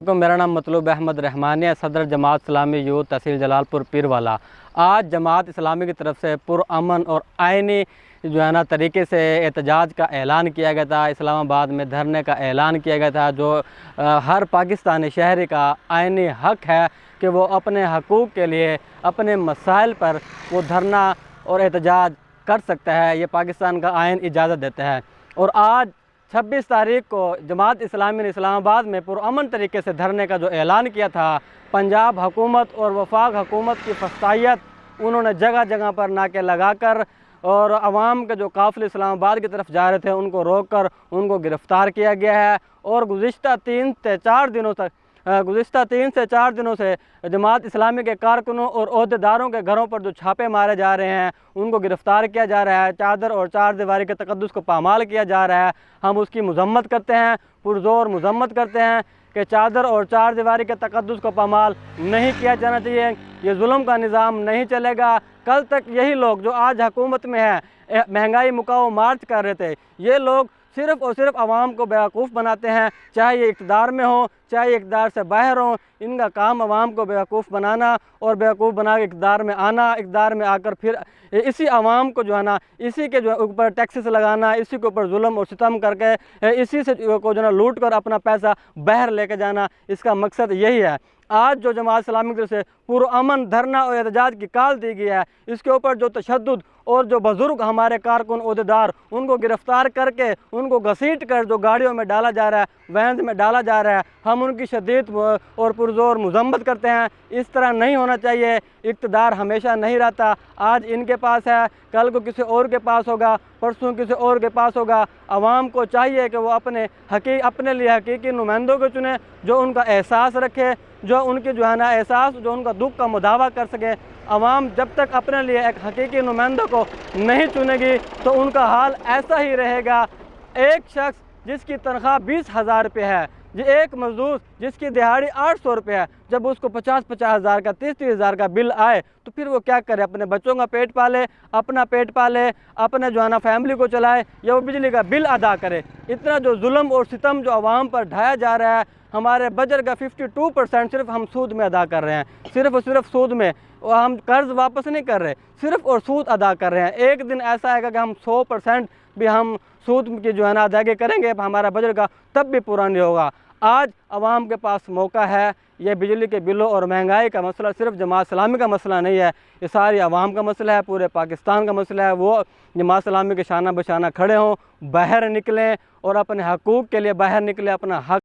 मेरा नाम मतलूब अहमद रहमानी है, सदर जमात इस्लामी यूथ तहसील जलालपुर पीरवाला। आज जमात इस्लामी की तरफ से पुरअमन और आइनी तरीके से एहतजाज का ऐलान किया गया था। इस्लामाबाद में धरने का ऐलान किया गया था, जो हर पाकिस्तानी शहरी का आइनी हक है कि वो अपने हकूक़ के लिए अपने मसाइल पर वो धरना और एहतजाज कर सकता है। ये पाकिस्तान का आइन इजाज़त देता है। और आज 26 तारीख को जमात इस्लामी ने इस्लामाबाद में पुरअमन तरीके से धरने का जो ऐलान किया था, पंजाब हुकूमत और वफाक हुकूमत की फस्तायत उन्होंने जगह जगह पर नाके लगाकर और आवाम के जो काफ़िले इस्लामाबाद की तरफ जा रहे थे उनको रोक कर उनको गिरफ़्तार किया गया है। और गुज़िश्ता 3 से 4 दिनों से जमात इस्लामी के कारकुनों और ओहदेदारों के घरों पर जो छापे मारे जा रहे हैं उनको गिरफ़्तार किया जा रहा है। चादर और चार दीवारी के तक़द्दुस को पामाल किया जा रहा है। हम उसकी मज़म्मत करते हैं, पुरज़ोर मज़म्मत करते हैं कि चादर और चार दीवारी के तक़द्दुस को पामाल नहीं किया जाना चाहिए। ये जुल्म का निज़ाम नहीं चलेगा। कल तक यही लोग जो आज हुकूमत में है, महंगाई मुकाओ मार्च कर रहे थे, ये लोग सिर्फ़ और सिर्फ आवाम को बेवकूफ़ बनाते हैं, चाहे ये इक़्तिदार में हो चाहे इक़्तिदार से बाहर हो। इनका काम आवाम को बेवकूफ़ बनाना और बेवकूफ़ बना के इक़्तिदार में आना, इक़्तिदार में आकर फिर इसी आवाम को जो है ना, इसी के जो ऊपर टैक्सेस लगाना, इसी के ऊपर जुल्म और सितम करके इसी से को जो है लूट कर अपना पैसा बाहर लेके जाना, इसका मकसद यही है। आज जो जमात इस्लामी की तरफ से पुरअमन धरना और एहतजाज की कॉल दी गई है, इसके ऊपर जो तशद्दुद और जो बुज़ुर्ग हमारे कारकुन ओहदेदार उनको गिरफ़्तार करके उनको घसीट कर जो गाड़ियों में डाला जा रहा है, वैन में डाला जा रहा है, हम उनकी शदीद और पुरज़ोर मज़म्मत करते हैं। इस तरह नहीं होना चाहिए। इक़्तिदार हमेशा नहीं रहता। आज इनके पास है, कल को किसी और के पास होगा, परसों किसी और के पास होगा। आवाम को चाहिए कि वो अपने लिए हकीकी नुमाइंदों को चुने, जो उनका एहसास रखे, जो उनकी जो है ना एहसास, जो उनका दुख का मुदावा कर सके। आवाम जब तक अपने लिए एक हकीकी नुमाइंदों को नहीं चुनेगी तो उनका हाल ऐसा ही रहेगा। एक शख्स जिसकी तनख्वाह 20,000 रुपये है, एक मज़दूर जिसकी दिहाड़ी 800 रुपये है, जब उसको 50-50 हज़ार का 30-30 हज़ार का बिल आए तो फिर वो क्या करे? अपने बच्चों का पेट पाले, अपना पेट पाले, अपने जो है ना फैमिली को चलाए, या वो बिजली का बिल अदा करे? इतना जो जुल्म और सितम जो आवाम पर ढाया जा रहा है, हमारे बजट का 52% सिर्फ हम सूद में अदा कर रहे हैं, सिर्फ और सिर्फ सूद में। और हम कर्ज़ वापस नहीं कर रहे, सिर्फ और सूद अदा कर रहे हैं। एक दिन ऐसा आएगा कि हम 100% भी हम सूद की जो है ना अदायगी करेंगे, हमारा बजट का तब भी पूरा नहीं होगा। आज आवाम के पास मौका है। ये बिजली के बिलों और महंगाई का मसला सिर्फ जमात इस्लामी का मसला नहीं है, ये सारी आवाम का मसला है, पूरे पाकिस्तान का मसला है। वो जमात इस्लामी के शाना बशाना खड़े हों, बाहर निकलें और अपने हकूक़ के लिए बाहर निकलें, अपना हक